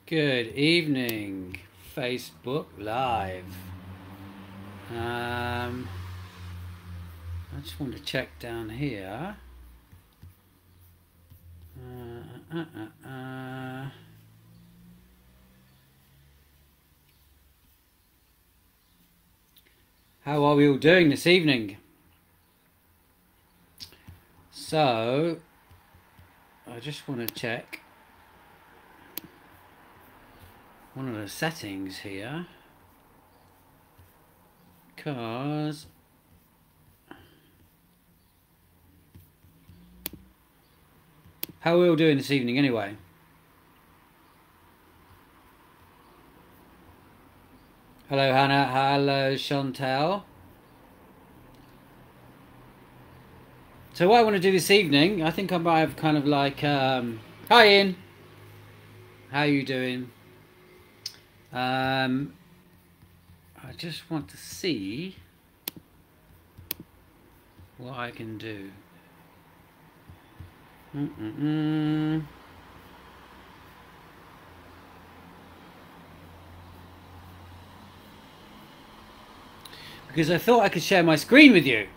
Good evening, Facebook Live. I just want to check down here. How are we all doing this evening? So, I just want to check one of the settings here, because how are we all doing this evening anyway? Hello Hannah, hello Chantel. So what I want to do this evening, I think I might have kind of like, hi Ian, how are you doing? I just want to see what I can do. Because I thought I could share my screen with you.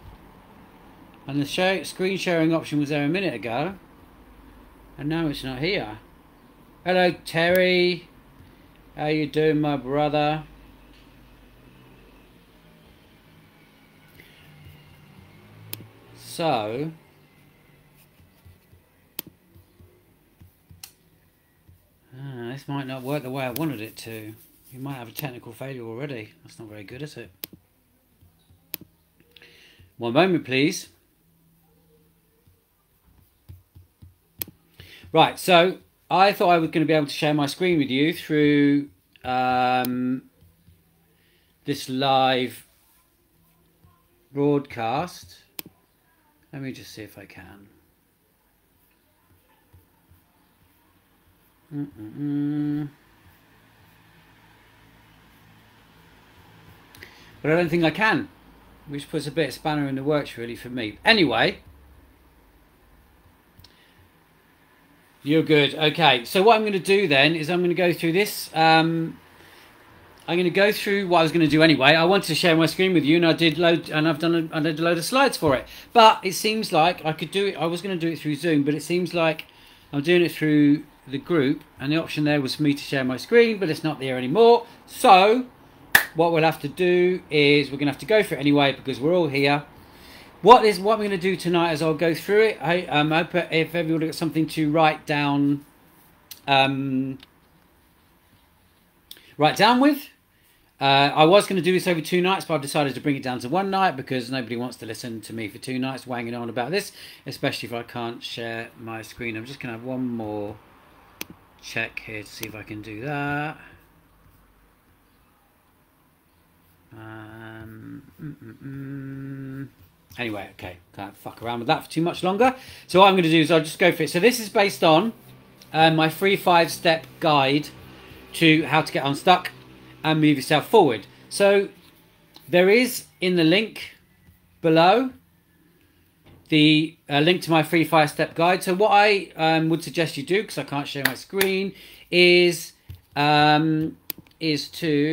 And the screen sharing option was there a minute ago. And now it's not here. Hello Terry. How you doing, my brother? So, this might not work the way I wanted it to. You might have a technical failure already. That's not very good, is it? One moment, please. Right, so I thought I was going to be able to share my screen with you through this live broadcast. Let me just see if I can. But I don't think I can, which puts a bit of spanner in the works really for me. Anyway. You're good. Okay, so what I'm going to do then is I'm going to go through this. I'm going to go through what I was going to do anyway. I wanted to share my screen with you, and I did load, and I did a load of slides for it. But it seems like I could do it. I was going to do it through Zoom, but it seems like I'm doing it through the group, and the option there was for me to share my screen, but it's not there anymore. So what we'll have to do is we're going to have to go for it anyway because we're all here. What I'm going to do tonight is I'll go through it. I hope if everyone got something to write down with. I was going to do this over 2 nights, but I've decided to bring it down to 1 night because nobody wants to listen to me for 2 nights wanging on about this, especially if I can't share my screen. I'm just going to have one more check here to see if I can do that. Anyway, okay, can't fuck around with that for too much longer. So what I'm going to do is I'll just go for it. So this is based on my free 5-step guide to how to get unstuck and move yourself forward. So there is in the link below the link to my free 5-step guide. So what I would suggest you do, because I can't share my screen, is to,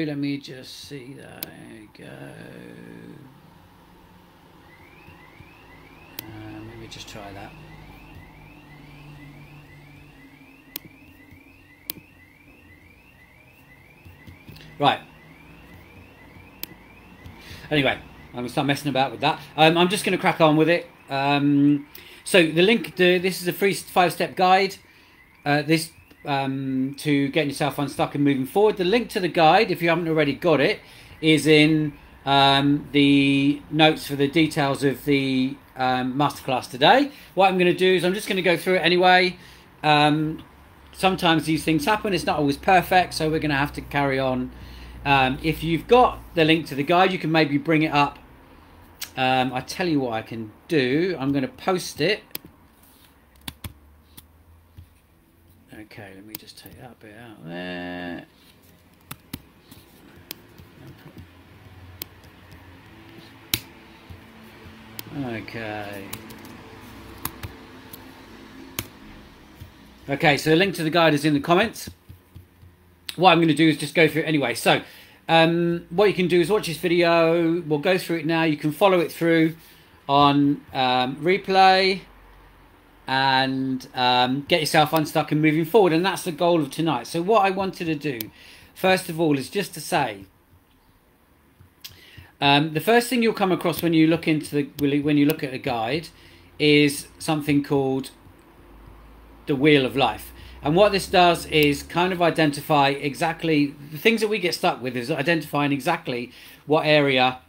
let me just see, there you go. Let me just try that. Right. Anyway, I'm going to start messing about with that. I'm just going to crack on with it. So the link, this is a free 5-step guide. To getting yourself unstuck and moving forward. The link to the guide, if you haven't already got it, is in the notes for the details of the masterclass today. What I'm going to do is I'm just going to go through it anyway. Sometimes these things happen. It's not always perfect, so we're going to have to carry on. If you've got the link to the guide, you can maybe bring it up. I tell you what I can do. I'm going to post it. Okay, let me just take that bit out there. Okay. Okay, so the link to the guide is in the comments. what I'm going to do is just go through it anyway. So what you can do is watch this video. We'll go through it now. You can follow it through on replay and get yourself unstuck and moving forward. And that's the goal of tonight. So what I wanted to do, first of all, is just to say, the first thing you'll come across when you look into when you look at a guide is something called the Wheel of Life. And what this does is kind of identify exactly the things that we get stuck with, is identifying exactly what area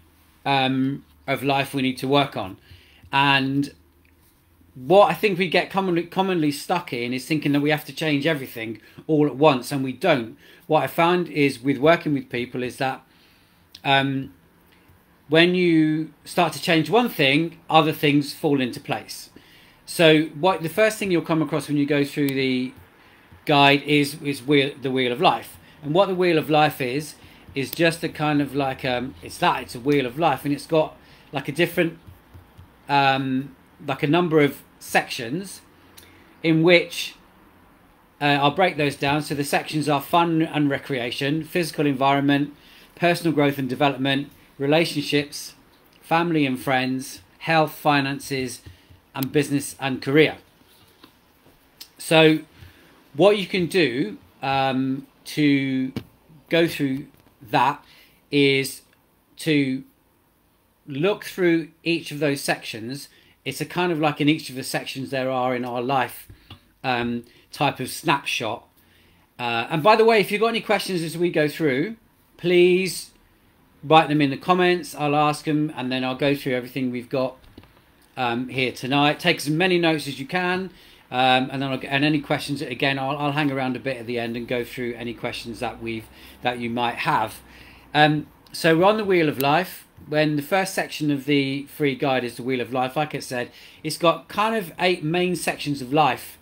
of life we need to work on. And what I think we get commonly stuck in is thinking that we have to change everything all at once, and we don't. What I found is with working with people is that when you start to change one thing, other things fall into place. So what the first thing you'll come across when you go through the guide is the Wheel of Life. And what the Wheel of Life is just a kind of like it's a Wheel of Life, and it's got like a different like a number of sections in which I'll break those down. So the sections are fun and recreation, physical environment, personal growth and development, relationships, family and friends, health, finances, and business and career. So what you can do to go through that is to look through each of those sections. It's a kind of like in each of the sections there are in our life type of snapshot. And by the way, if you've got any questions as we go through, please write them in the comments. I'll ask them, and then I'll go through everything we've got here tonight. Take as many notes as you can, and then and any questions, again, I'll hang around a bit at the end and go through any questions that you might have. So we're on the Wheel of Life. When the first section of the free guide is the Wheel of Life, like I said, it's got kind of 8 main sections of life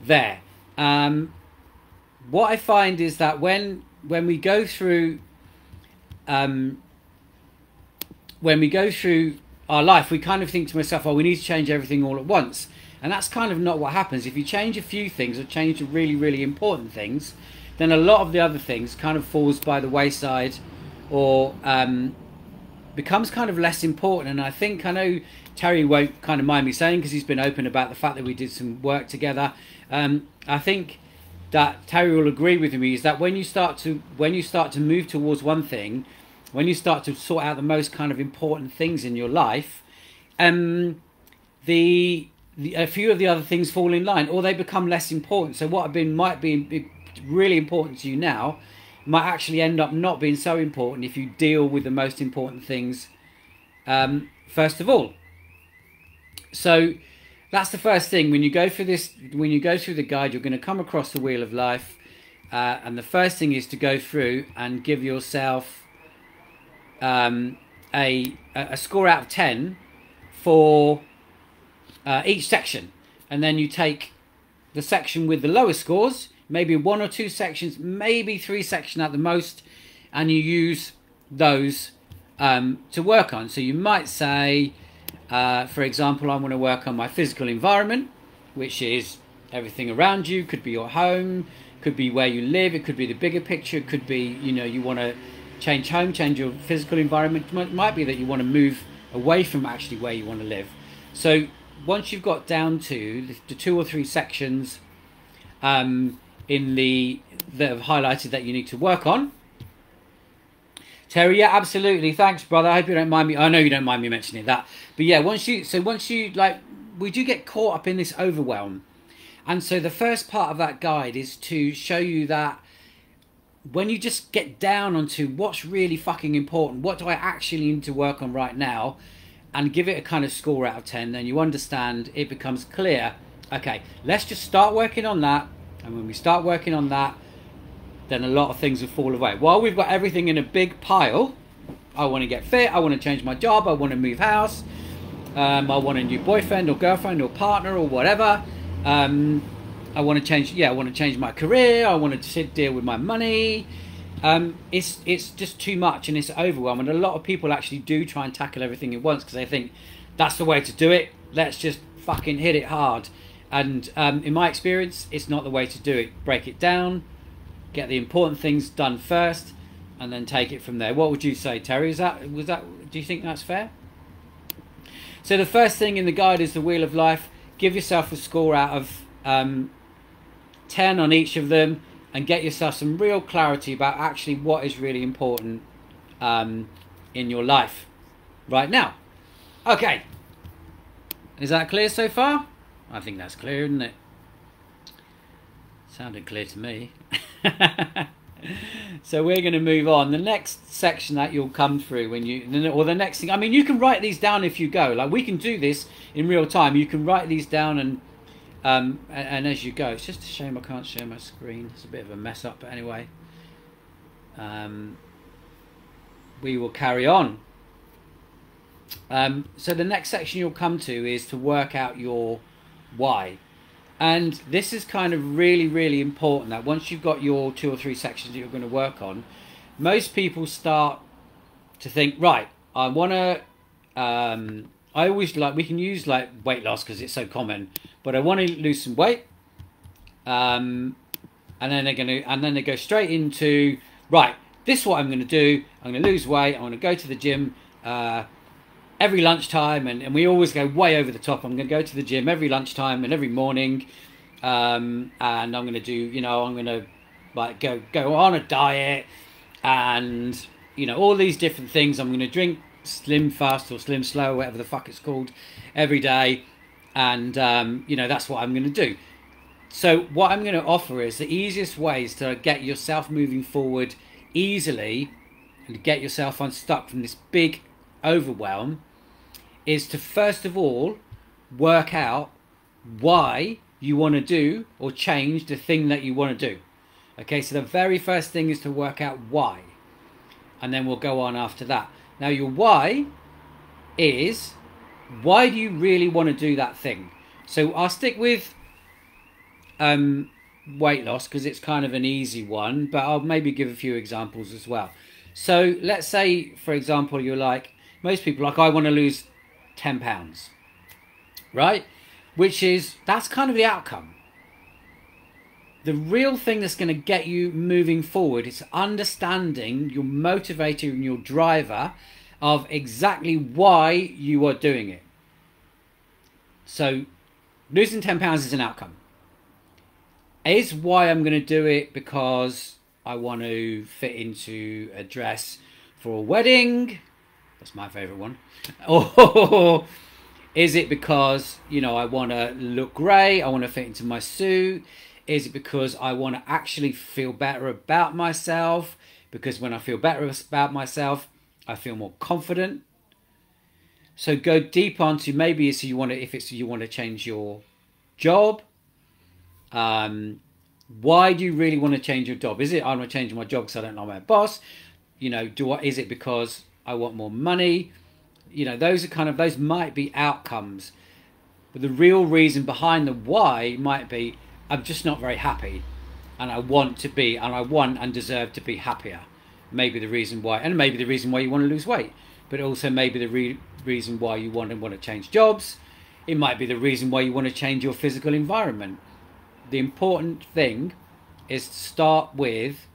there. What I find is that when we go through our life, we kind of think to myself, oh, we need to change everything all at once. And that's kind of not what happens. If you change a few things or change the really, really important things, then a lot of the other things kind of falls by the wayside or becomes kind of less important. And I know Terry won't kind of mind me saying, because he's been open about the fact that we did some work together. I think that Terry will agree with me, is that when you start to move towards one thing, when you start to sort out the most kind of important things in your life, a few of the other things fall in line, or they become less important. So what might be really important to you now might actually end up not being so important if you deal with the most important things first of all. So that's the first thing. When you go through the guide, you're going to come across the Wheel of Life, and the first thing is to go through and give yourself a score out of 10 for each section, and then you take the section with the lowest scores, maybe 1 or 2 sections, maybe 3 sections at the most, and you use those to work on. So you might say, for example, I want to work on my physical environment, which is everything around you. Could be your home, could be where you live, it could be the bigger picture, it could be, you want to change home, change your physical environment. It might be that you want to move away from actually where you want to live. So once you've got down to the 2 or 3 sections that have highlighted that you need to work on. Terry, yeah, absolutely. Thanks, brother. I hope you don't mind me. I know you don't mind me mentioning that. But yeah, once you we do get caught up in this overwhelm. And so the first part of that guide is to show you that when you just get down onto what's really fucking important, what do I actually need to work on right now, and give it a kind of score out of 10, then you understand, it becomes clear, okay, let's just start working on that. And when we start working on that, then a lot of things will fall away. While we've got everything in a big pile, I want to get fit, I want to change my job, I want to move house, I want a new boyfriend or girlfriend or partner or whatever, I want to change my career, I want to deal with my money. It's just too much and it's overwhelming. A lot of people actually do try and tackle everything at once because they think that's the way to do it. Let's just fucking hit it hard. And in my experience, it's not the way to do it. Break it down, get the important things done first, and then take it from there. What would you say, Terry? Do you think that's fair? So the first thing in the guide is the Wheel of Life. Give yourself a score out of 10 on each of them, and get yourself some real clarity about actually what is really important in your life right now. Okay, is that clear so far? I think that's clear, isn't it? Sounded clear to me. So we're going to move on. The next section that you'll come through when you, or the next thing, I mean, you can write these down if you go. Like, we can do this in real time. You can write these down and as you go. It's just a shame I can't share my screen. It's a bit of a mess up, but anyway. We will carry on. So the next section you'll come to is to work out your why. And this is kind of really, really important, that once you've got your 2 or 3 sections that you're going to work on, most people start to think, right, I want to, I always like, we can use like weight loss because it's so common, but I want to lose some weight. And then they go straight into, right, this is what I'm going to do. I'm going to lose weight. I'm going to go to the gym every lunchtime, and we always go way over the top. I'm going to go to the gym every lunchtime and every morning, and I'm going to do, you know, I'm going to like go on a diet, and you know, all these different things. I'm going to drink Slim Fast or Slim Slow, whatever the fuck it's called, every day, and you know, that's what I'm going to do. So what I'm going to offer is the easiest ways to get yourself moving forward easily and to get yourself unstuck from this big overwhelm is to first of all work out why you want to do or change the thing that you want to do. Okay, so the very first thing is to work out why, and then we'll go on after that. Now your why is, why do you really want to do that thing? So I'll stick with weight loss because it's kind of an easy one, but I'll maybe give a few examples as well. So let's say, for example, you're like, most people, like, I want to lose 10 pounds, right? That's kind of the outcome. The real thing that's going to get you moving forward is understanding your motivator and your driver of exactly why you are doing it. So losing 10 pounds is an outcome. Is why I'm going to do it because I want to fit into a dress for a wedding. That's my favourite one. Or is it because, you know, I want to look great, I want to fit into my suit? Is it because I want to actually feel better about myself? Because when I feel better about myself, I feel more confident. So go deep onto, maybe it's you want to change your job. Why do you really want to change your job? Is it I want to change my job because I don't like my boss? You know, is it because I want more money? You know, those might be outcomes, but the real reason behind the why might be, I'm just not very happy, and I want to be, and I want and deserve to be happier. Maybe the reason why, and maybe the reason why you want to lose weight, but also maybe the reason why you want to change jobs. It might be the reason why you want to change your physical environment. The important thing is to start with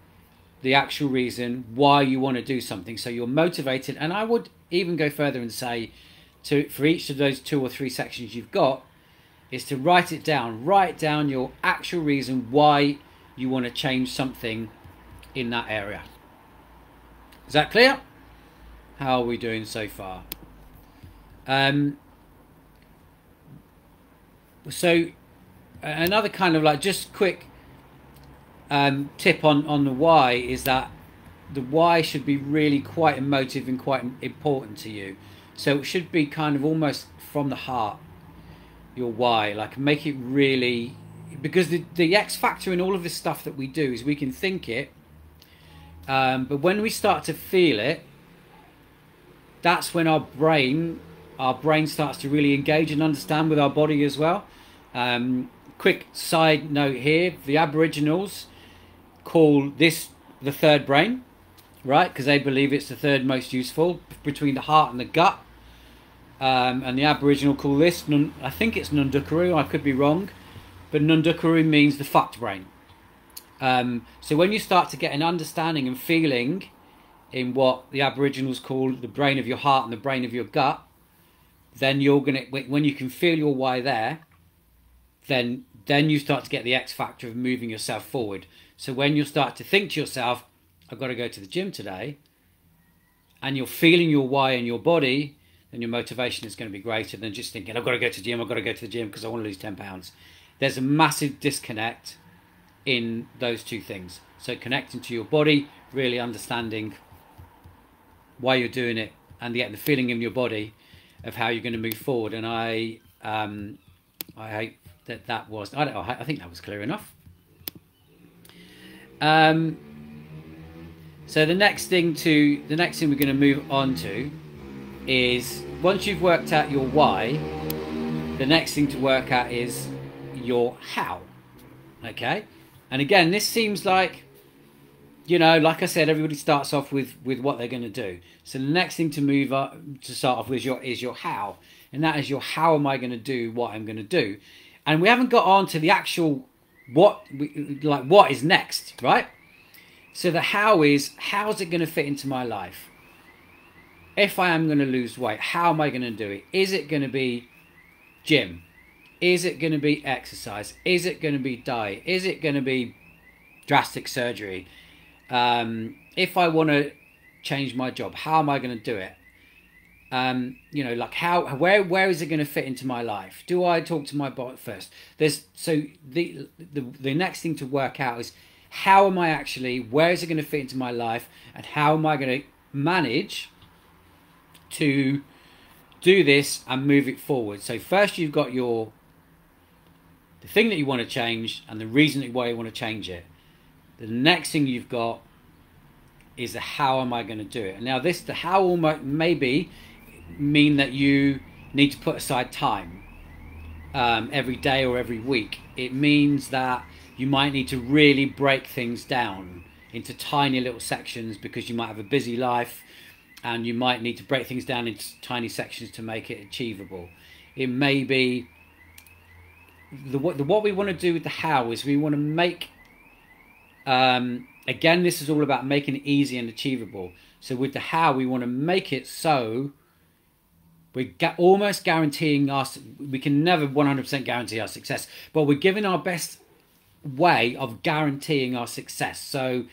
the actual reason why you want to do something, so you're motivated. And I would even go further and say, for each of those 2 or 3 sections you've got, is to write it down. Write down your actual reason why you want to change something in that area. Is that clear? How are we doing so far? So another kind of like just quick tip on the why is that the why should be really quite emotive and quite important to you. So it should be kind of almost from the heart, your why. Like, make it really, because the X factor in all of this stuff that we do is we can think it, but when we start to feel it, that's when our brain starts to really engage and understand with our body as well. Quick side note here, the Aboriginals call this the third brain, right? Because they believe it's the third most useful between the heart and the gut. And the Aboriginal call this, I think it's Nundukaru, I could be wrong, but Nundukaru means the fucked brain. So when you start to get an understanding and feeling in what the Aboriginals call the brain of your heart and the brain of your gut, then you're gonna, when you can feel your why there, then you start to get the X factor of moving yourself forward. So when you start to think to yourself, I've got to go to the gym today, and you're feeling your why in your body, then your motivation is going to be greater than just thinking, I've got to go to the gym, I've got to go to the gym because I want to lose 10 pounds. There's a massive disconnect in those two things. So connecting to your body, really understanding why you're doing it, and the feeling in your body of how you're going to move forward. And I hope that was, I think that was clear enough. So the next thing we're going to move on to is, once you've worked out your why, the next thing to work out is your how. Okay, and again, this seems like, you know, like I said, everybody starts off with what they're going to do. So the next thing to move up to start off with is your how, and that is your how am I going to do what I'm going to do. And we haven't got on to the actual what is next, right? So the how is, how's it going to fit into my life? If I am going to lose weight, how am I going to do it? Is it going to be gym? Is it going to be exercise? Is it going to be diet? Is it going to be drastic surgery? If I want to change my job, how am I going to do it? You know, like where is it going to fit into my life? Do I talk to my bot first? So the next thing to work out is, how am I actually, where is it going to fit into my life, and how am I going to manage to do this and move it forward? So first you've got the thing that you want to change and the reason why you want to change it. The next thing you've got is the how am I going to do it. And now the how will maybe mean that you need to put aside time every day or every week. It means that you might need to really break things down into tiny little sections, because you might have a busy life and you might need to break things down into tiny sections to make it achievable. It may be what we want to do with the how is, we want to make, again, this is all about making it easy and achievable. So with the how, we want to make it so we're almost guaranteeing us, we can never 100% guarantee our success, but we're giving our best way of guaranteeing our success. So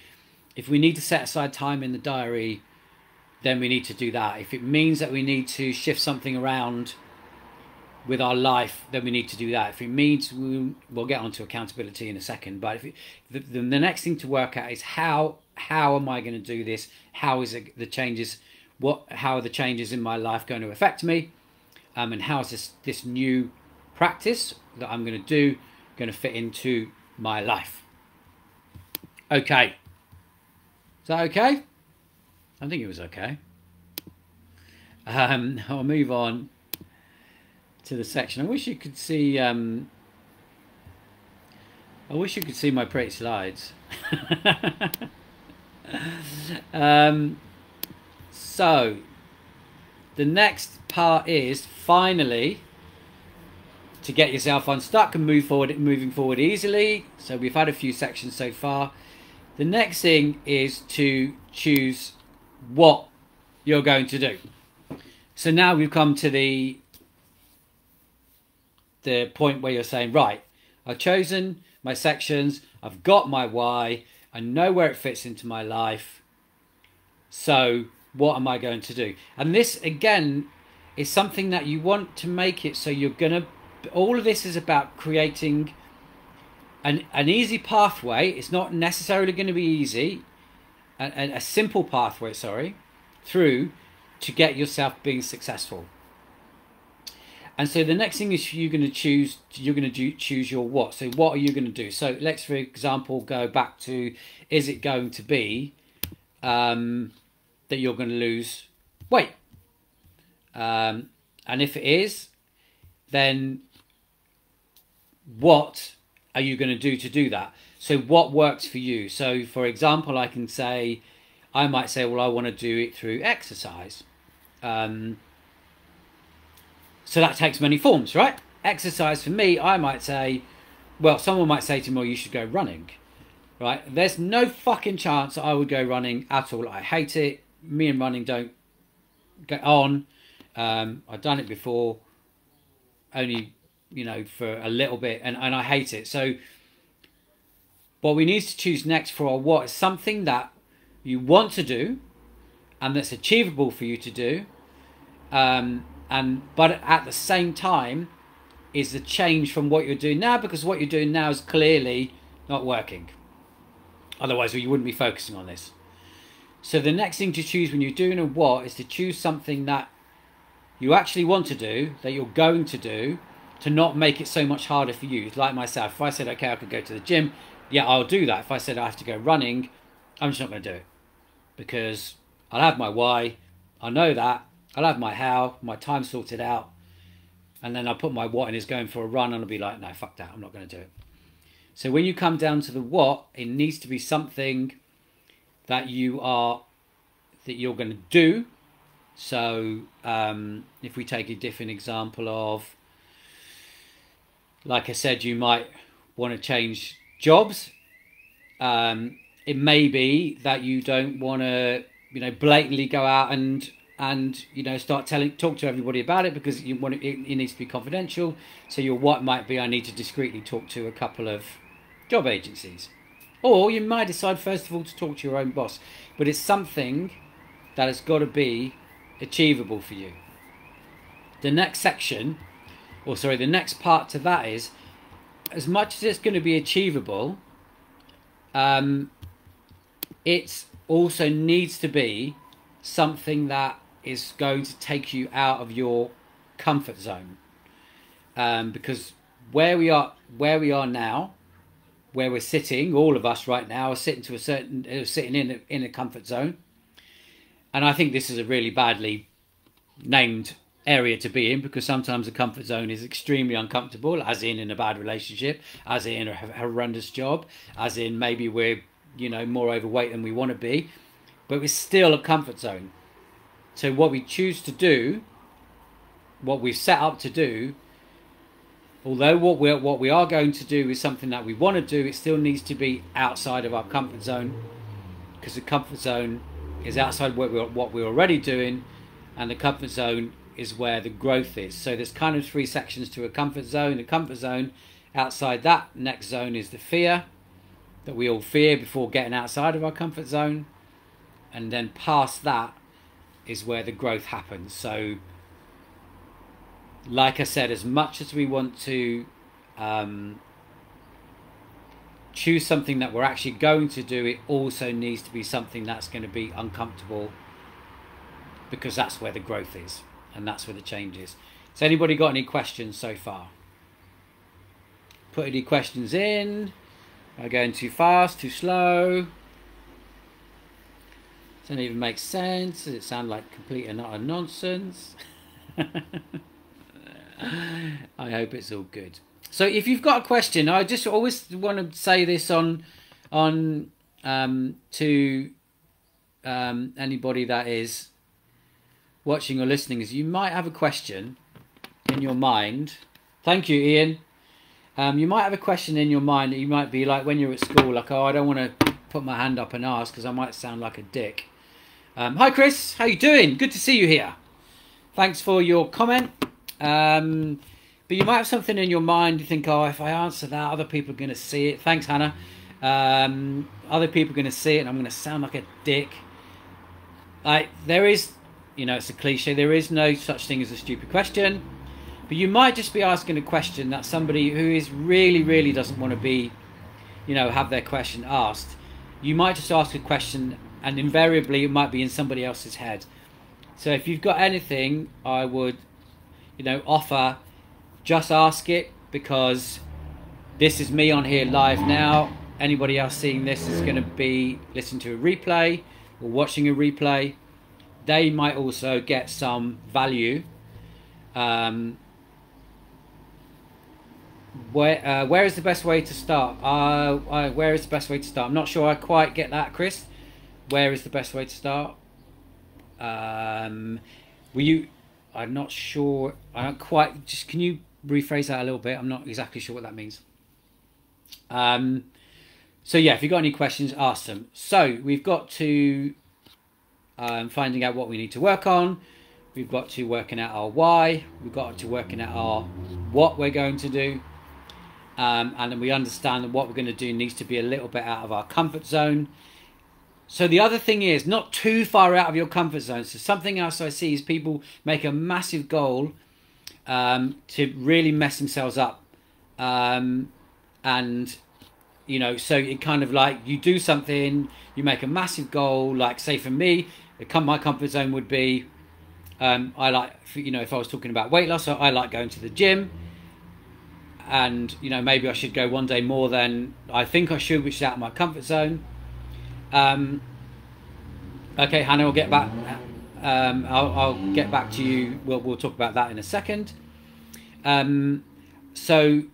if we need to set aside time in the diary, then we need to do that. If it means that we need to shift something around with our life, then we need to do that. If it means, we'll get onto accountability in a second, but the next thing to work out is how am I going to do this? How is it the changes? How are the changes in my life going to affect me? And how is this new practice that I'm going to do going to fit into my life? Okay. Is that okay? I think it was okay. I'll move on to the section. I wish you could see my pretty slides. So the next part is finally to get yourself unstuck and moving forward easily. So we've had a few sections so far. The next thing is to choose what you're going to do. So now we've come to the point where you're saying, right, I've chosen my sections, I've got my why, I know where it fits into my life, so what am I going to do? And this again is something that you want to make it so you're gonna, all of this is about creating an easy pathway. It's not necessarily going to be easy, a simple pathway, through to get yourself being successful. And so the next thing is you're going to choose your what. So what are you going to do? So let's, for example, go back to, is it going to be that you're going to lose weight? And if it is, then what are you going to do that? So what works for you? So for example, I might say, well, I want to do it through exercise. So that takes many forms, right? Exercise for me, I might say, well, someone might say to me, well, you should go running. right? There's no fucking chance that I would go running at all. I hate it. Me and running don't get on. I've done it before, only, you know, for a little bit, and I hate it. So what we need to choose next for our what is something that you want to do and that's achievable for you to do, but at the same time is the change from what you're doing now, because what you're doing now is clearly not working. Otherwise you wouldn't be focusing on this. So the next thing to choose when you're doing a what is to choose something that you actually want to do, that you're going to do, to not make it so much harder for you. Like myself, if I said, okay, I could go to the gym, yeah, I'll do that. If I said I have to go running, I'm just not going to do it, because I'll have my why, I know that, I'll have my how, my time sorted out, and then I'll put my what in is going for a run, and I'll be like, no, fuck that, I'm not going to do it. So when you come down to the what, it needs to be something that you're going to do. So if we take a different example of, like I said, you might want to change jobs. It may be that you don't want to, you know, blatantly go out and you know, talk to everybody about it, because you want it needs to be confidential. So your what might be, I need to discreetly talk to a couple of job agencies. Or you might decide first of all to talk to your own boss, but it's something that has got to be achievable for you. The next section, or sorry, the next part to that is, as much as it's going to be achievable, it also needs to be something that is going to take you out of your comfort zone, because where we are now, where we're sitting, all of us right now are sitting in a comfort zone. And I think this is a really badly named area to be in, because sometimes the comfort zone is extremely uncomfortable, as in a bad relationship, as in a horrendous job, as in maybe we're, you know, more overweight than we want to be, but we're still a comfort zone. So what we choose to do, what we've set up to do, although what we are going to do is something that we want to do, it still needs to be outside of our comfort zone, because the comfort zone is outside what we're already doing, and the comfort zone is where the growth is. So there's kind of three sections to a comfort zone. The comfort zone, outside that next zone is the fear, that we all fear before getting outside of our comfort zone, and then past that is where the growth happens. So like I said, as much as we want to choose something that we're actually going to do, it also needs to be something that's going to be uncomfortable, because that's where the growth is, and that's where the change is. Has anybody got any questions so far? Put any questions in. Am I going too fast, too slow? Doesn't even make sense. Does it sound like complete and utter nonsense? I hope it's all good. So if you've got a question, I just always want to say this to anybody that is watching or listening, is you might have a question in your mind. Thank you, Ian. You might have a question in your mind that you might be like, when you're at school, like, oh, I don't want to put my hand up and ask because I might sound like a dick. Hi, Chris. How you doing? Good to see you here. Thanks for your comment. But you might have something in your mind. You think, oh, if I answer that, other people are going to see it. Thanks, Hannah. Other people are going to see it, and I'm going to sound like a dick. There is, you know, it's a cliche. There is no such thing as a stupid question. But you might just be asking a question that somebody who is really doesn't want to be, you know, have their question asked. You might just ask a question, and invariably it might be in somebody else's head. So if you've got anything, I would, you know, offer, just ask it, because this is me on here live now. Anybody else seeing this is going to be listening to a replay or watching a replay. They might also get some value. Where is the best way to start? Where is the best way to start? I'm not sure I quite get that, Chris. Where is the best way to start? I'm not sure. I don't quite. Just can you rephrase that a little bit? I'm not exactly sure what that means. So yeah, if you've got any questions, ask them. So we've got to finding out what we need to work on. We've got to working out our why. We've got to working out our what we're going to do. And then we understand that what we're going to do needs to be a little bit out of our comfort zone. So the other thing is not too far out of your comfort zone. So something else I see is people make a massive goal to really mess themselves up. And, you know, so it kind of like you do something, you make a massive goal. Like say for me, my comfort zone would be, I like, you know, if I was talking about weight loss, I like going to the gym. And, you know, maybe I should go one day more than I think I should, which is out of my comfort zone. Okay, Hannah, I'll get back. I'll get back to you. We'll talk about that in a second. So,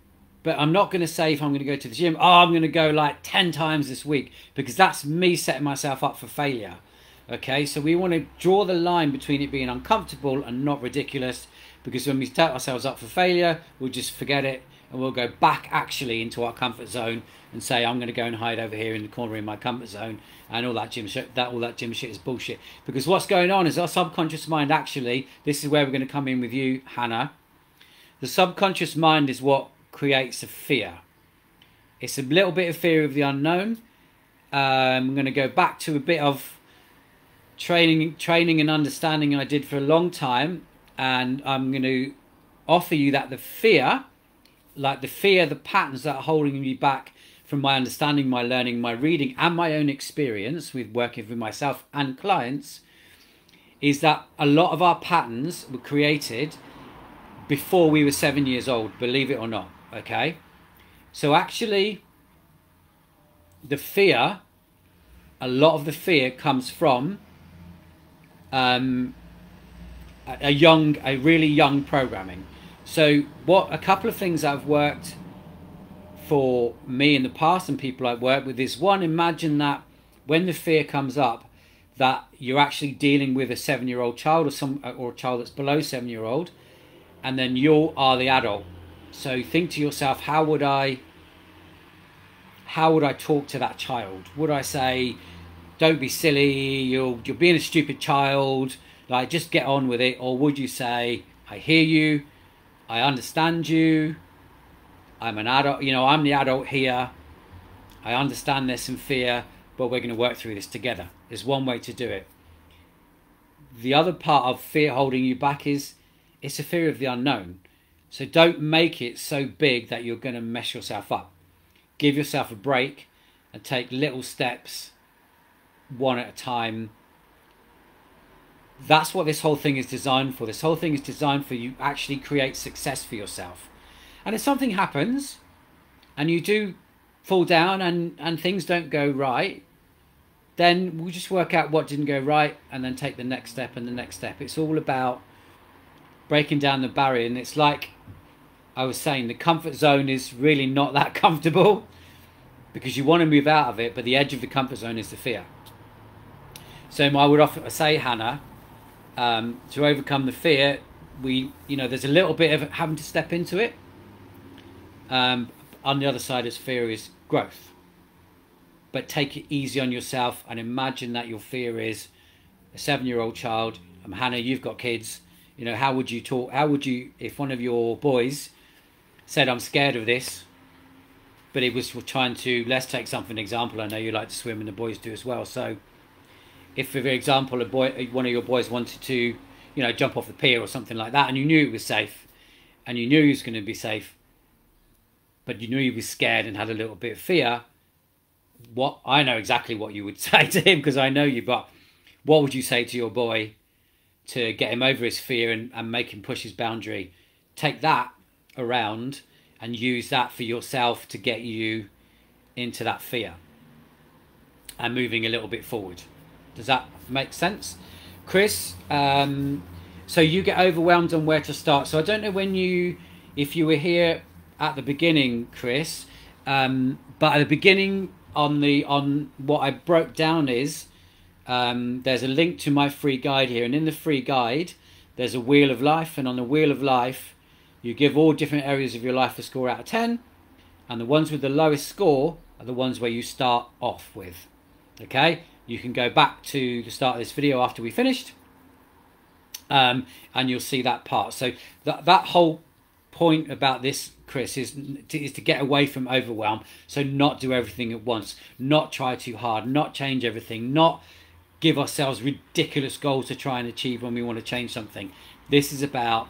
but I'm not going to say if I'm going to go to the gym, oh, I'm going to go like 10 times this week, because that's me setting myself up for failure. Okay, so we want to draw the line between it being uncomfortable and not ridiculous, because when we set ourselves up for failure, we'll just forget it. And we'll go back actually into our comfort zone and say, I'm going to go and hide over here in the corner in my comfort zone, and all that gym shit. All that gym shit is bullshit. Because what's going on is our subconscious mind actually. This is where we're going to come in with you, Hannah. The subconscious mind is what creates a fear. It's a little bit of fear of the unknown. I'm going to go back to a bit of training and understanding I did for a long time, and I'm going to offer you that the fear. Like the patterns that are holding me back from my understanding, my learning, my reading, and my own experience with working with myself and clients, is that a lot of our patterns were created before we were 7 years old, believe it or not, okay? So actually, the fear, a lot of the fear comes from a really young programming. So a couple of things that have worked for me in the past and people I've worked with is, one, imagine that when the fear comes up, that you're actually dealing with a 7-year-old child or a child that's below 7-year-old, and then you are the adult. So think to yourself, how would I talk to that child? Would I say, don't be silly, you're being a stupid child, like just get on with it? Or would you say, I hear you, I understand you, I'm an adult, you know, I'm the adult here, I understand there's some fear, but we're going to work through this together. There's one way to do it. The other part of fear holding you back is it's a fear of the unknown. So don't make it so big that you're going to mess yourself up. Give yourself a break and take little steps, one at a time. That's what this whole thing is designed for. This whole thing is designed for you actually create success for yourself. And if something happens and you do fall down and things don't go right, then we'll just work out what didn't go right and then take the next step and the next step. It's all about breaking down the barrier. And it's like I was saying, the comfort zone is really not that comfortable because you want to move out of it, but the edge of the comfort zone is the fear. So I would often say, Hannah, to overcome the fear, there's a little bit of having to step into it. On the other side of fear is growth. But take it easy on yourself and imagine that your fear is a 7-year-old child. Hannah, you've got kids. You know, how would you talk? How would you, if one of your boys said, I'm scared of this, but it was trying to, let's take something example. I know you like to swim and the boys do as well. So if, for example, one of your boys wanted to, jump off the pier or something like that, and you knew it was safe, and you knew he was going to be safe, but you knew he was scared and had a little bit of fear, I know exactly what you would say to him because I know you, but what would you say to your boy to get him over his fear and make him push his boundary? Take that around and use that for yourself to get you into that fear and moving a little bit forward. Does that make sense? Chris, so you get overwhelmed on where to start. So I don't know if you were here at the beginning, Chris, but at the beginning on what I broke down is, there's a link to my free guide here, and in the free guide there's a wheel of life, and on the wheel of life you give all different areas of your life a score out of 10, and the ones with the lowest score are the ones where you start off with. Okay, you can go back to the start of this video after we finished, and you'll see that part. So that whole point about this, Chris, is to get away from overwhelm. So not do everything at once, not try too hard, not change everything, not give ourselves ridiculous goals to try and achieve when we want to change something. This is about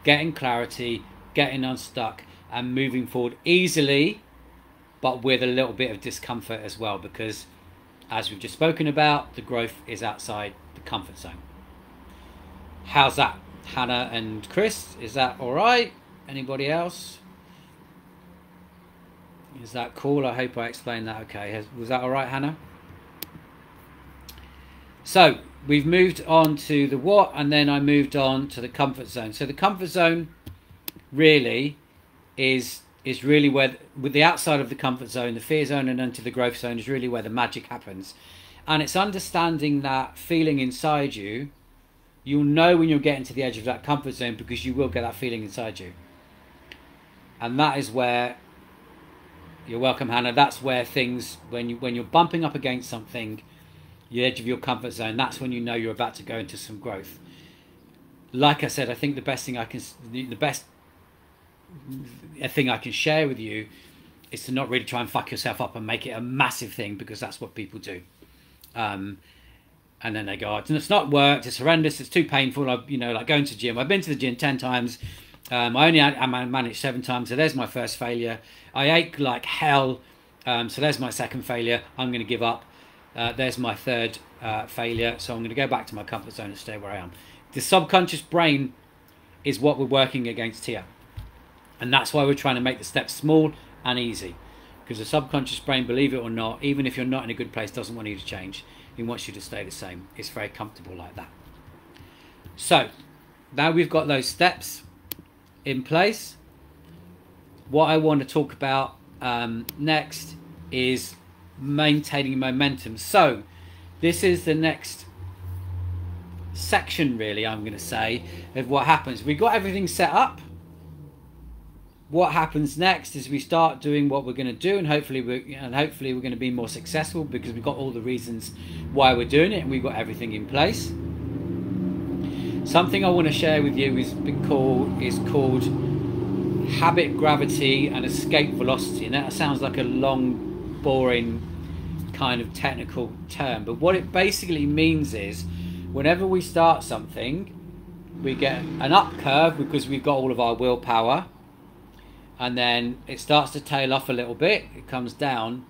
getting clarity, getting unstuck, and moving forward easily, but with a little bit of discomfort as well, because as we've just spoken about, the growth is outside the comfort zone. How's that, Hannah and Chris? Is that all right? Anybody else? Is that cool? I hope I explained that okay. Was that all right, Hannah? So we've moved on to the what, and then I moved on to the comfort zone. So the comfort zone really is really where, with the outside of the comfort zone, the fear zone, and into the growth zone is really where the magic happens. And it's understanding that feeling inside you. You'll know when you're getting to the edge of that comfort zone, because you will get that feeling inside you. And that is where, you're welcome, Hannah, that's where things, when you're bumping up against something, the edge of your comfort zone, that's when you know you're about to go into some growth. Like I said, I think the best thing I can share with you is to not really try and fuck yourself up and make it a massive thing, because that's what people do. And then they go, oh, it's not worked, it's horrendous, it's too painful. Like going to the gym. I've been to the gym 10 times. I managed 7 times, so there's my first failure. I ate like hell, so there's my second failure. I'm going to give up. There's my third failure, so I'm going to go back to my comfort zone and stay where I am. The subconscious brain is what we're working against here. And that's why we're trying to make the steps small and easy. Because the subconscious brain, believe it or not, even if you're not in a good place, doesn't want you to change. It wants you to stay the same. It's very comfortable like that. So, now we've got those steps in place. What I want to talk about next is maintaining momentum. So, this is the next section, really, I'm going to say, of what happens. We've got everything set up. What happens next is we start doing what we're going to do, and hopefully we're going to be more successful, because we've got all the reasons why we're doing it and we've got everything in place. Something I want to share with you is called habit gravity and escape velocity, and that sounds like a long, boring kind of technical term, but what it basically means is whenever we start something, we get an up curve because we've got all of our willpower. And then it starts to tail off a little bit, it comes down,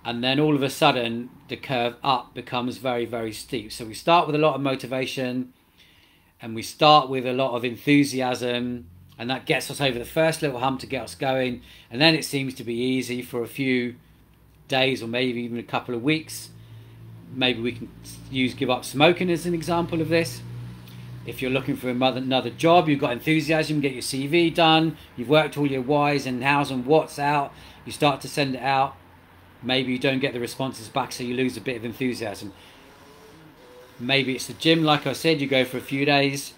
and then all of a sudden the curve up becomes very, very steep. So we start with a lot of motivation, and we start with a lot of enthusiasm, and that gets us over the first little hump to get us going, and then it seems to be easy for a few days or maybe even a couple of weeks. Maybe we can give up smoking as an example of this. If you're looking for another job, you've got enthusiasm, get your CV done, you've worked all your whys and hows and whats out, you start to send it out, maybe you don't get the responses back, so you lose a bit of enthusiasm. Maybe it's the gym, like I said, you go for a few days,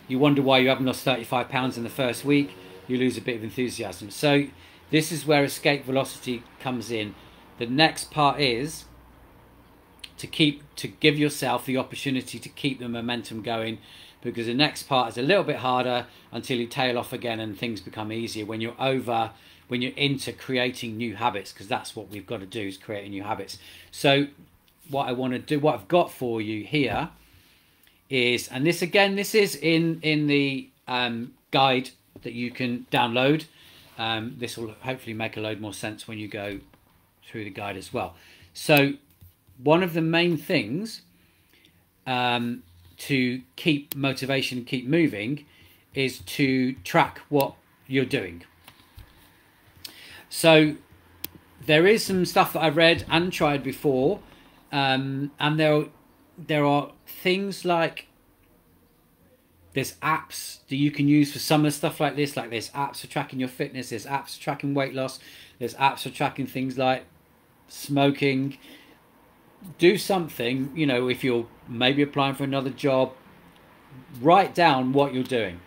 you wonder why you haven't lost 35 pounds in the first week, you lose a bit of enthusiasm. So this is where escape velocity comes in. The next part is to give yourself the opportunity to keep the momentum going, because the next part is a little bit harder until you tail off again and things become easier when you're into creating new habits, because that's what we've got to do, is create new habits. So what I want to do, what I've got for you here is, and this is in the guide that you can download. This will hopefully make a load more sense when you go through the guide as well. So one of the main things to keep motivation, keep moving, is to track what you're doing. So there is some stuff that I've read and tried before, and there are things like, there's apps that you can use for some of the stuff like this. Like there's apps for tracking your fitness, there's apps for tracking weight loss, there's apps for tracking things like smoking. Do something, if you're maybe applying for another job, write down what you're doing.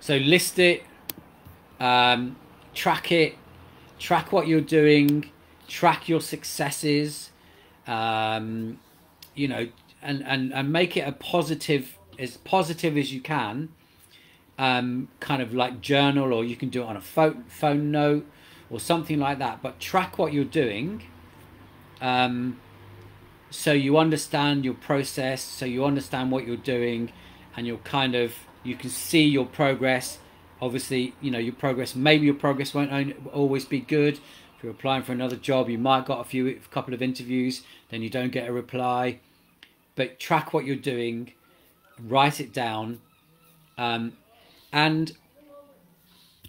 So list it, track it, track what you're doing, track your successes, you know, and make it as positive as you can. Kind of like journal, or you can do it on a phone note or something like that, but track what you're doing, so you understand your process, so you understand what you're doing, and you can see your progress. Obviously, you know, maybe your progress won't always be good. If you're applying for another job, you might got a couple of interviews, then you don't get a reply. But track what you're doing, write it down, and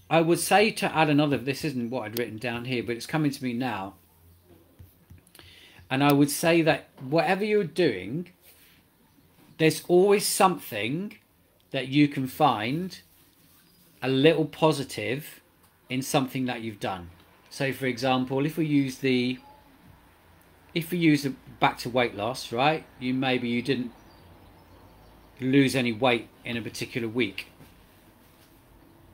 I would say to add another, this isn't what I'd written down here, but it's coming to me now. And I would say that whatever you're doing, there's always something that you can find a little positive in something that you've done. So for example, if we use back to weight loss, right? Maybe you didn't lose any weight in a particular week.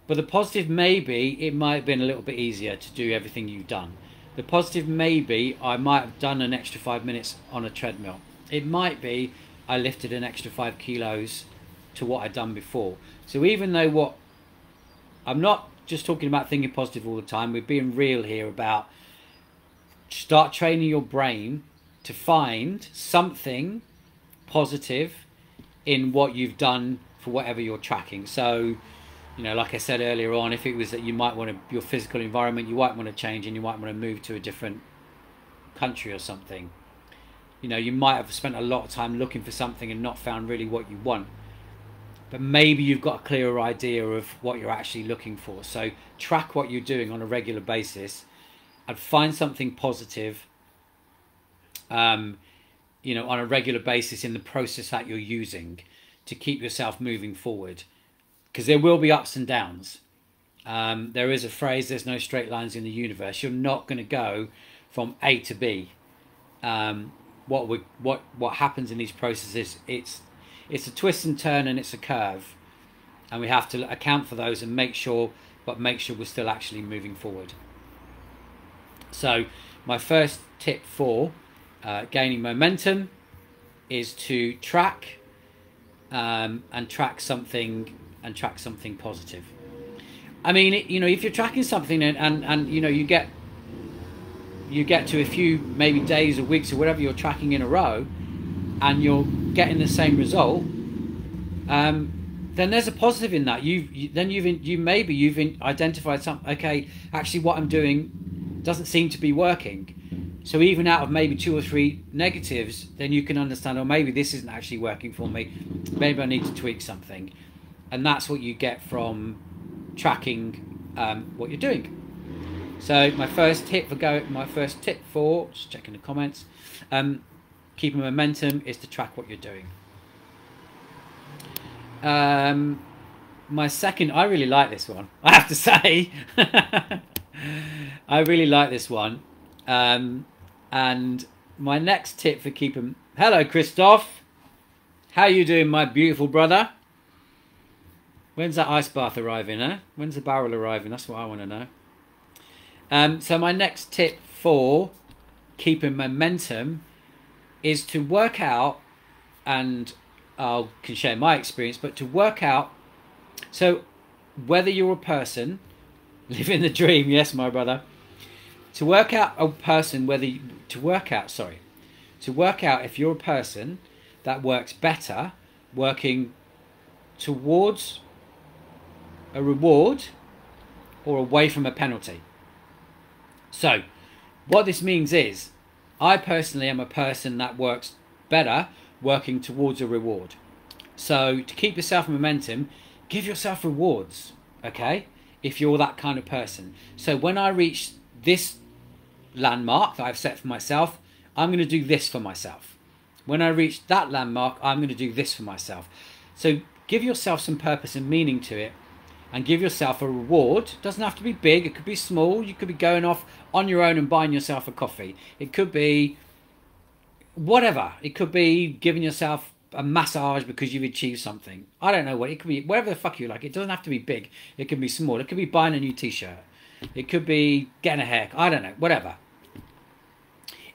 But the positive maybe it might have been a little bit easier to do everything you've done. The positive maybe I might have done an extra 5 minutes on a treadmill. It might be I lifted an extra 5 kilos to what I'd done before. So even though I'm not just talking about thinking positive all the time, we're being real here about start training your brain to find something positive in what you've done for whatever you're tracking. So, you know, like I said earlier on, if it was that you might want your physical environment, you might want to change and you might want to move to a different country or something. You know, you might have spent a lot of time looking for something and not found really what you want. But maybe you've got a clearer idea of what you're actually looking for. So track what you're doing on a regular basis and find something positive, you know, on a regular basis in the process that you're using to keep yourself moving forward. Because there will be ups and downs. There is a phrase, there's no straight lines in the universe. You're not going to go from A to B. What happens in these processes, it's a twist and turn and it's a curve. And we have to account for those and make sure we're still actually moving forward. So my first tip for gaining momentum is to track and track something positive. I mean, you know, if you're tracking something and you know, you get to a few maybe days or weeks or whatever you're tracking in a row and you're getting the same result, then there's a positive in that. You've identified something. Okay, actually what I'm doing doesn't seem to be working. So even out of maybe 2 or 3 negatives, then you can understand, oh, maybe this isn't actually working for me. Maybe I need to tweak something. And that's what you get from tracking what you're doing. So my first tip for just checking the comments, keeping momentum is to track what you're doing. My second, I really like this one, I have to say. I really like this one. And my next tip for keeping... Hello, Christoph. How you doing, my beautiful brother? When's that ice bath arriving, eh? When's the barrel arriving? That's what I want to know. So my next tip for keeping momentum is to work out, and I can share my experience, but to work out, so whether you're a person, living the dream, yes, my brother, to work out if you're a person that works better working towards a reward or away from a penalty. So what this means is I personally am a person that works better working towards a reward. So to keep yourself momentum, give yourself rewards, okay, if you're that kind of person. So when I reach this landmark that I've set for myself, I'm going to do this for myself. When I reach that landmark, I'm going to do this for myself. So give yourself some purpose and meaning to it, and give yourself a reward. It doesn't have to be big, it could be small. You could be going off on your own and buying yourself a coffee. It could be whatever. It could be giving yourself a massage because you've achieved something. I don't know what. It could be whatever the fuck you like. It doesn't have to be big. It can be small. It could be buying a new t-shirt. It could be getting a haircut. I don't know, whatever.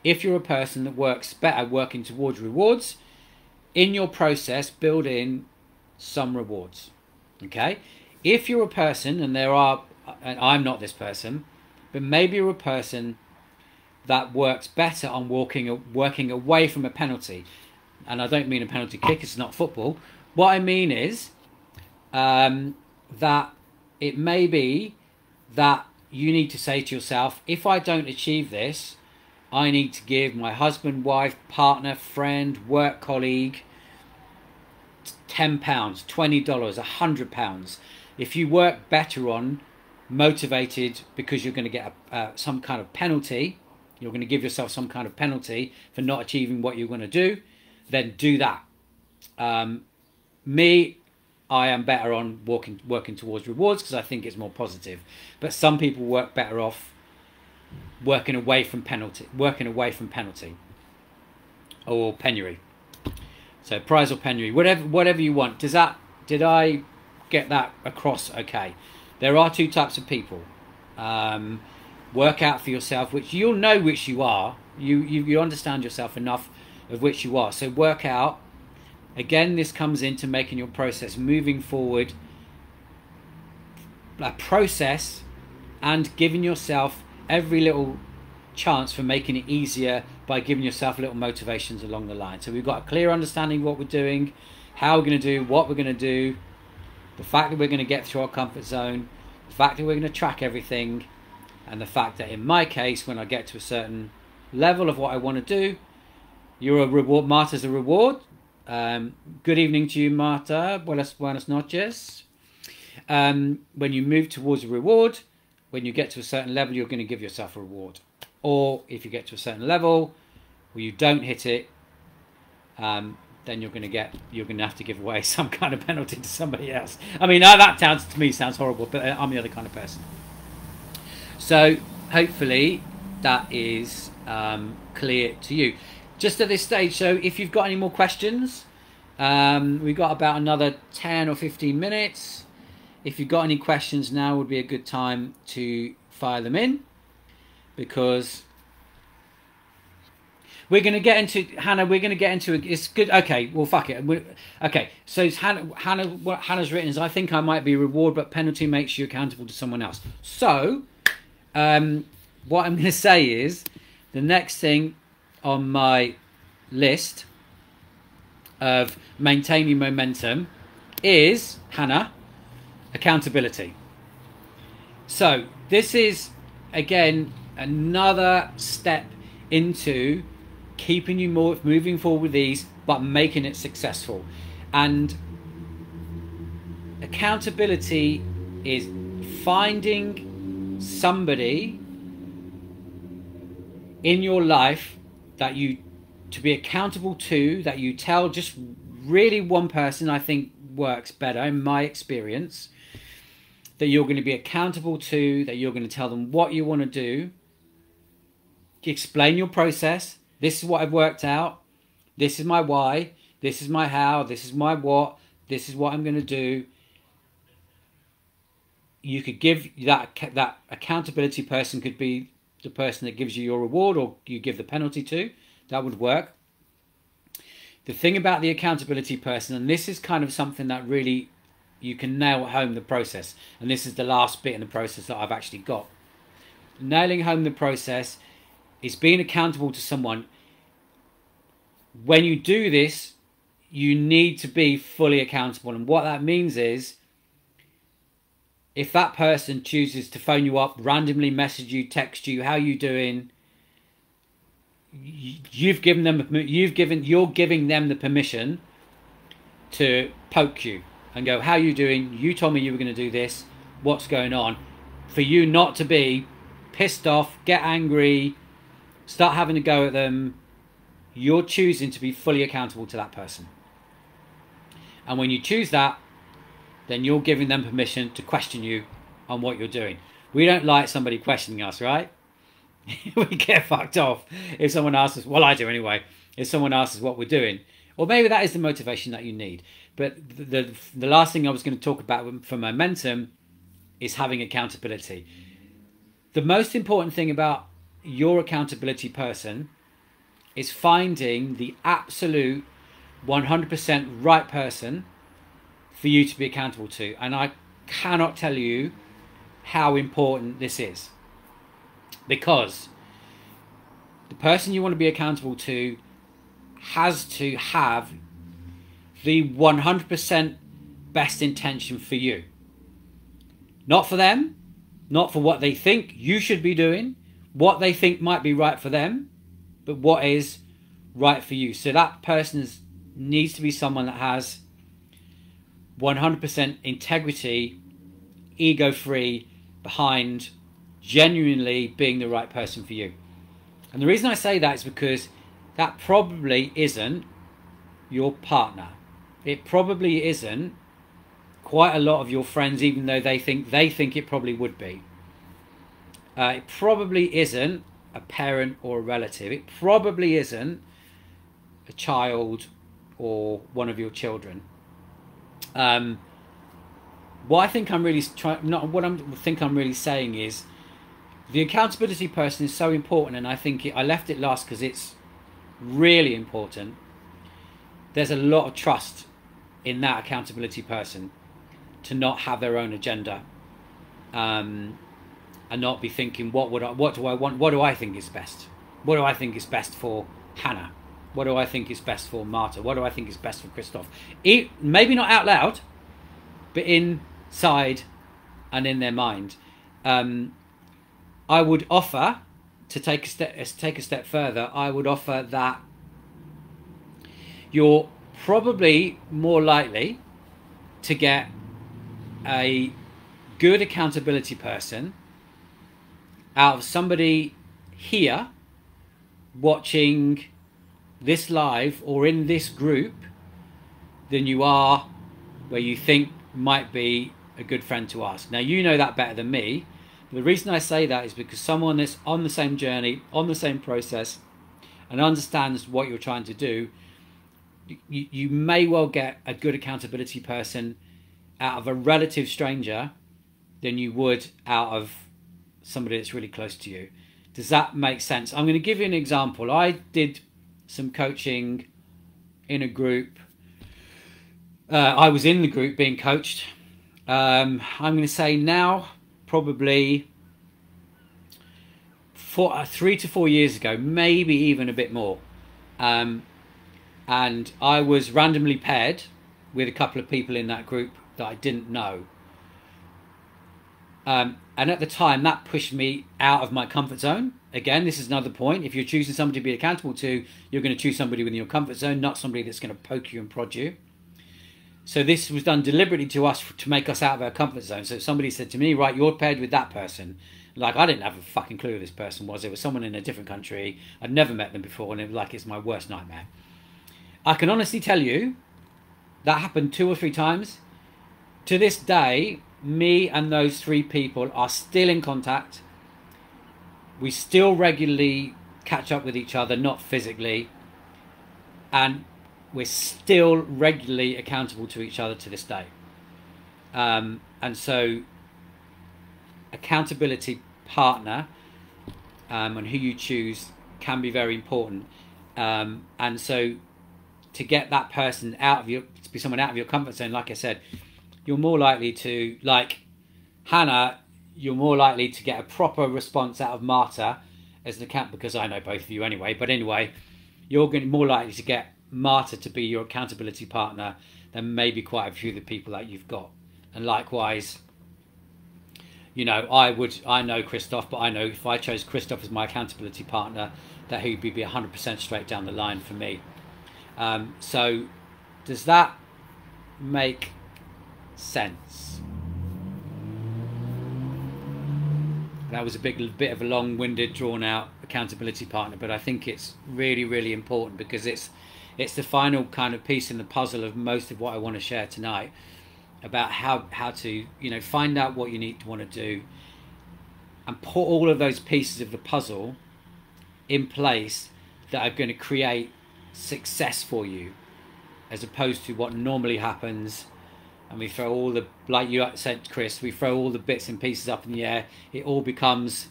If you're a person that works better working towards rewards, in your process, build in some rewards. Okay? If you're a person, and I'm not this person, but maybe you're a person that works better on working away from a penalty. And I don't mean a penalty kick, it's not football. What I mean is that it may be that you need to say to yourself, if I don't achieve this, I need to give my husband, wife, partner, friend, work colleague £10, $20, £100. If you work better on motivated because you're going to get some kind of penalty, you're going to give yourself some kind of penalty for not achieving what you're going to do, then do that. I am better on working towards rewards because I think it's more positive. But some people work better off working away from penalty or penury. So prize or penury, whatever you want. Did I get that across okay? There are two types of people. Work out for yourself, which you'll know which you are. You understand yourself enough of which you are. So work out. Again, this comes into making your process moving forward a process and giving yourself every little chance for making it easier by giving yourself little motivations along the line. So we've got a clear understanding of what we're doing, how we're going to do, what we're going to do, the fact that we're going to get through our comfort zone, the fact that we're going to track everything, and the fact that in my case, when I get to a certain level of what I want to do, you're a reward. Marta's a reward. Good evening to you, Marta. Buenas noches. When you move towards a reward, when you get to a certain level, you're going to give yourself a reward. Or if you get to a certain level where you don't hit it, then you're going to have to give away some kind of penalty to somebody else. I mean, that sounds horrible, but I'm the other kind of person. So hopefully that is clear to you. Just at this stage, so if you've got any more questions, we've got about another 10 or 15 minutes. If you've got any questions, now would be a good time to fire them in, because we're going to get into, Hannah, it's good. Okay, well, fuck it. Okay, so it's what Hannah's written is, I think I might be reward, but penalty makes you accountable to someone else. So what I'm going to say is, the next thing on my list of maintaining momentum is, Hannah, accountability. So this is again another step into keeping you moving forward with these, but making it successful. And accountability is finding somebody in your life that you to be accountable to, that you tell, just really one person, I think works better in my experience, that you're going to be accountable to, that you're going to tell them what you want to do, explain your process. This is what I've worked out, this is my why, this is my how, this is my what, this is what I'm going to do. You could give that accountability person could be the person that gives you your reward, or you give the penalty to. That would work. The thing about the accountability person, and this is kind of something that really you can nail home the process, and this is the last bit in the process that I've actually got. Nailing home the process is being accountable to someone. When you do this, you need to be fully accountable, and what that means is, if that person chooses to phone you up, randomly message you, text you, how you doing, you're giving them the permission to poke you and go, how you doing? You told me you were going to do this. What's going on? For you not to be pissed off, get angry, start having to go at them. You're choosing to be fully accountable to that person. And when you choose that, then you're giving them permission to question you on what you're doing. We don't like somebody questioning us, right? We get fucked off if someone asks us, well, I do anyway, if someone asks us what we're doing. Or maybe that is the motivation that you need. But the last thing I was going to talk about for momentum is having accountability. the most important thing about your accountability person is finding the absolute 100% right person for you to be accountable to. And I cannot tell you how important this is, because the person you want to be accountable to has to have the 100% best intention for you. Not for them, not for what they think you should be doing, what they think might be right for them, but what is right for you. So that person needs to be someone that has 100% integrity, ego-free, behind genuinely being the right person for you. And the reason I say that is because that probably isn't your partner. It probably isn't quite a lot of your friends, even though they think it probably would be. It probably isn't a parent or a relative. It probably isn't a child or one of your children. What I think I'm really saying is the accountability person is so important, and I think I left it last because it's really important. There's a lot of trust in that accountability person to not have their own agenda, and not be thinking, what do I want? What do I think is best? What do I think is best for Hannah? What do I think is best for Marta? What do I think is best for Christoph? Maybe not out loud, but inside and in their mind. I would offer to take a step further. I would offer that you're probably more likely to get a good accountability person out of somebody here watching this live or in this group than you are where you think might be a good friend to ask. Now, you know that better than me. The reason I say that is because someone that's on the same journey, on the same process, and understands what you're trying to do, you may well get a good accountability person out of a relative stranger than you would out of somebody that's really close to you. Does that make sense? I'm going to give you an example. I did some coaching in a group. I was in the group being coached. I'm going to say now, probably 3 to 4 years ago, maybe even a bit more. And I was randomly paired with a couple of people in that group that I didn't know. And at the time, that pushed me out of my comfort zone. Again, this is another point. If you're choosing somebody to be accountable to, you're going to choose somebody within your comfort zone, not somebody that's going to poke you and prod you. So this was done deliberately to us to make us out of our comfort zone. So if somebody said to me, right, you're paired with that person. Like, I didn't have a fucking clue who this person was. It was someone in a different country. I'd never met them before, and it was like, it's my worst nightmare. I can honestly tell you that happened 2 or 3 times. To this day, me and those 3 people are still in contact. We still regularly catch up with each other, not physically. And we're still regularly accountable to each other to this day. And so accountability partner and who you choose can be very important. And so to get that person to be someone out of your comfort zone, like I said, you're more likely to, like Hannah, you're more likely to get a proper response out of Marta as an account, because I know both of you anyway, but anyway, you're going to be more likely to get Marta to be your accountability partner than maybe quite a few of the people that you've got. And likewise, you know, I know Christoph, but I know if I chose Christoph as my accountability partner, that he would be 100% straight down the line for me. So does that make sense? That was a bit of a long-winded, drawn-out accountability partner, but I think it's really, really important, because it's the final kind of piece in the puzzle of most of what I want to share tonight about how to, you know, find out what you want to do and put all of those pieces of the puzzle in place that are going to create success for you, as opposed to what normally happens. And we throw like you said, Chris, we throw all the bits and pieces up in the air. It all becomes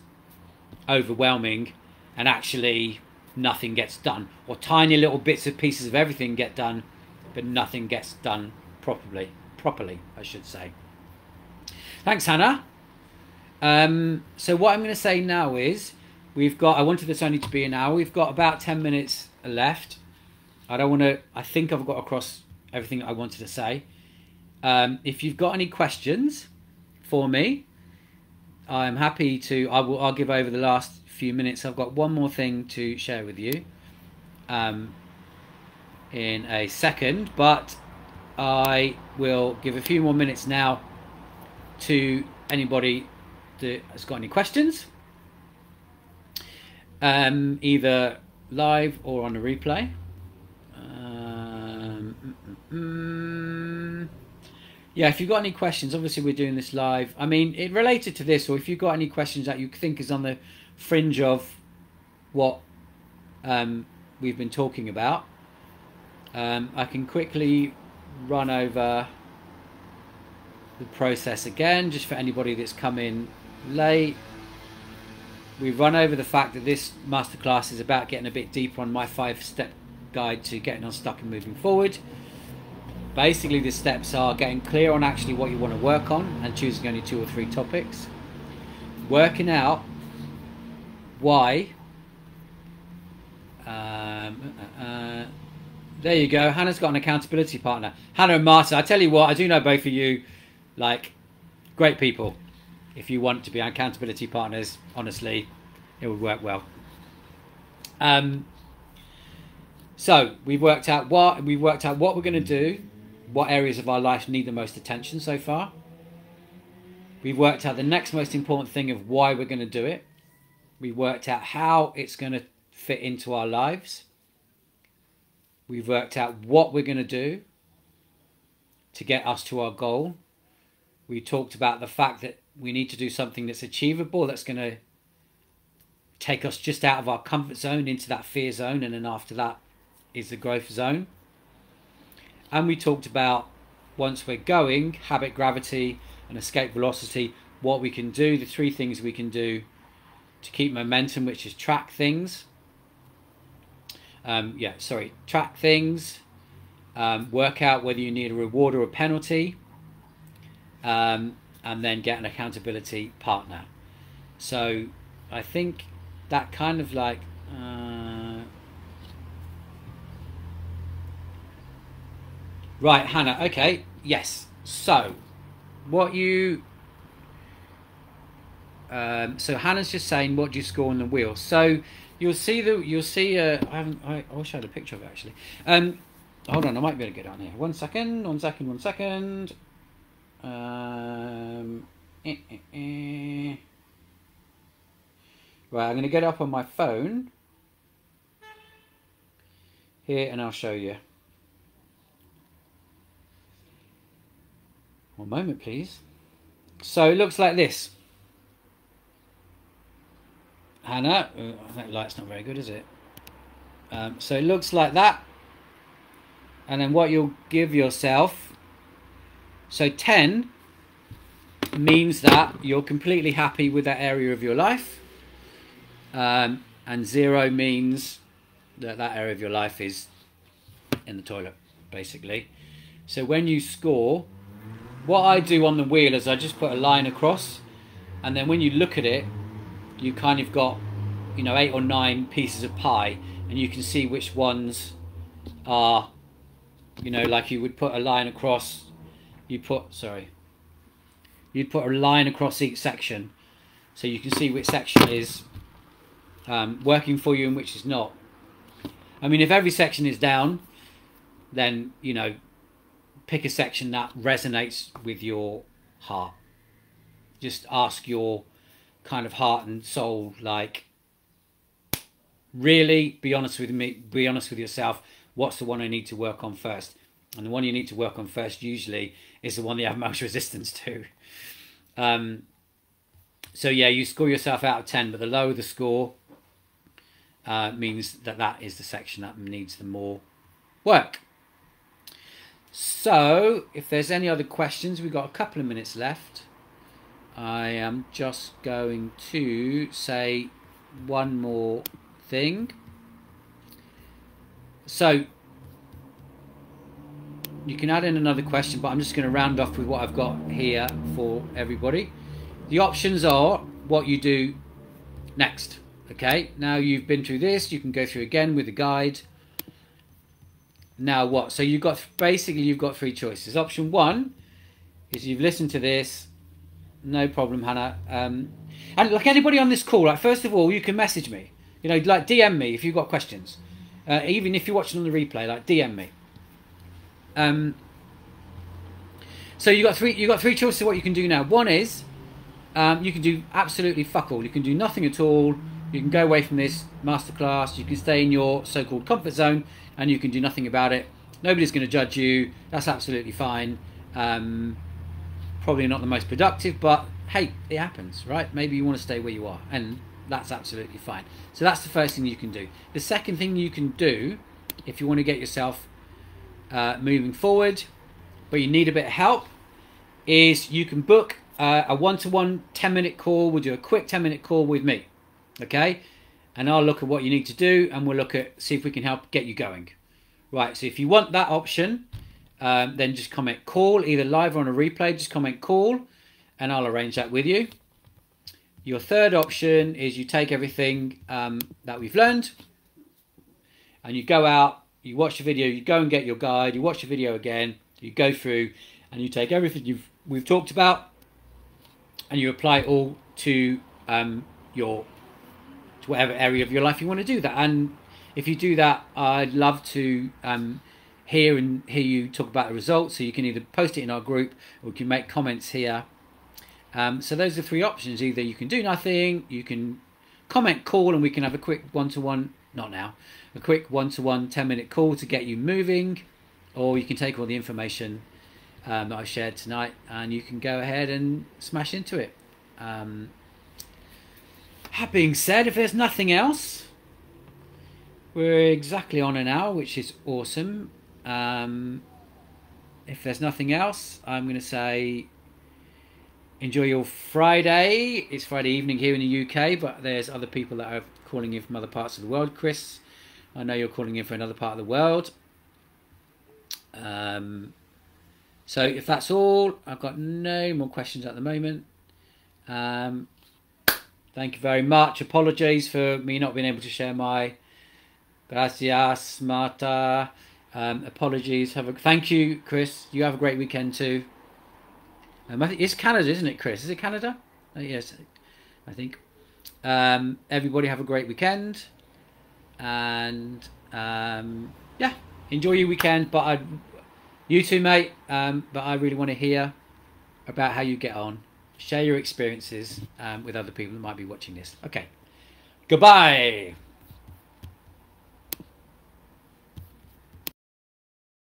overwhelming and actually nothing gets done, or tiny little bits of pieces of everything get done but nothing gets done properly I should say. Thanks, Hannah. So what I'm going to say now is I wanted this only to be an hour. We've got about 10 minutes left. I think I've got across everything I wanted to say. If you've got any questions for me, I'm happy to. I'll give over the last few minutes. I've got one more thing to share with you in a second, but I will give a few more minutes now to anybody that has got any questions, either live or on a replay. Yeah, if you've got any questions, obviously we're doing this live. I mean, it related to this, or if you've got any questions that you think is on the fringe of what we've been talking about, I can quickly run over the process again, just for anybody that's come in late. We've run over the fact that this masterclass is about getting a bit deeper on my 5-step guide to getting unstuck and moving forward. Basically, the steps are getting clear on actually what you want to work on and choosing only 2 or 3 topics. Working out why. There you go. Hannah's got an accountability partner. Hannah and Marta, I tell you what, I do know both of you, like, great people. If you want to be accountability partners, honestly, it would work well. So we've worked out what we're going to do, what areas of our life need the most attention so far. We've worked out the next most important thing of why we're going to do it. We worked out how it's going to fit into our lives. We've worked out what we're going to do to get us to our goal. We talked about the fact that we need to do something that's achievable, that's going to take us just out of our comfort zone into that fear zone, and then after that is the growth zone. And we talked about, once we're going, habit gravity and escape velocity, what we can do, the 3 things we can do to keep momentum, which is track things. Track things, work out whether you need a reward or a penalty, and then get an accountability partner. So I think that kind of like right, Hannah, okay, yes. So what you so Hannah's just saying, what do you score on the wheel? So you'll see I wish I had a picture of it actually. Hold on, I might be able to get on here. One second. Right, I'm going to get up on my phone here and I'll show you. One moment, please. So it looks like this. Hannah, that light's not very good, is it? So it looks like that. And then what you'll give yourself. So 10 means that you're completely happy with that area of your life. And 0 means that that area of your life is in the toilet, basically. So when you score, what I do on the wheel is I just put a line across, and then when you look at it, you kind of got, 8 or 9 pieces of pie, and you can see which ones are, like you would put a line across, you'd put a line across each section, so you can see which section is working for you and which is not. I mean, if every section is down, then, pick a section that resonates with your heart. Just ask your kind of heart and soul, like, really be honest with me, be honest with yourself. What's the one I need to work on first? And the one you need to work on first usually is the one that you have most resistance to. So yeah, you score yourself out of 10, but the lower the score means that that is the section that needs the more work. So if there's any other questions, we've got a couple of minutes left. I am just going to say one more thing. So you can add in another question, but I'm just going to round off with what I've got here for everybody. The options are what you do next. Okay, now you've been through this, you can go through again with the guide. Now what? So you've got, basically you've got three choices. Option one is you've listened to this, no problem, Hannah. And like anybody on this call, like, first of all, you can message me. You know, like DM me if you've got questions. Even if you're watching on the replay, like DM me. So you got three choices of what you can do now. One is you can do absolutely fuck all. You can do nothing at all. You can go away from this masterclass. You can stay in your so-called comfort zone, and you can do nothing about it. Nobody's going to judge you. That's absolutely fine. Probably not the most productive, but hey, it happens, right? Maybe you want to stay where you are, and that's absolutely fine. So that's the first thing you can do. The second thing you can do, if you want to get yourself moving forward, but you need a bit of help, is you can book a one-to-one 10-minute call. We'll do a quick 10-minute call with me, okay? And I'll look at what you need to do, and we'll look at, see if we can help get you going. Right, so if you want that option, then just comment call, either live or on a replay. Just comment call, and I'll arrange that with you. Your third option is you take everything that we've learned, and you go out, you watch the video, you go and get your guide, you watch the video again, you go through, and you take everything we've talked about, and you apply it all to whatever area of your life you want to do that. And if you do that, I'd love to hear you talk about the results. So you can either post it in our group, or you can make comments here. So those are three options. Either you can do nothing, you can comment call, and we can have a quick one-to-one, not now, a quick one-to-one 10-minute call to get you moving, or you can take all the information that I shared tonight, and you can go ahead and smash into it. That being said, if there's nothing else, we're exactly on an hour, which is awesome. If there's nothing else, I'm going to say enjoy your Friday. It's Friday evening here in the UK, but there's other people that are calling in from other parts of the world. Chris, I know you're calling in from another part of the world. So if that's all, I've got no more questions at the moment. Thank you very much. Apologies for me not being able to share my gracias, Marta. Apologies. Thank you, Chris. You have a great weekend too. It's Canada, isn't it, Chris? Is it Canada? Yes, I think. Everybody have a great weekend, and yeah, enjoy your weekend. But you too, mate. But I really want to hear about how you get on. Share your experiences with other people that might be watching this. Okay. Goodbye.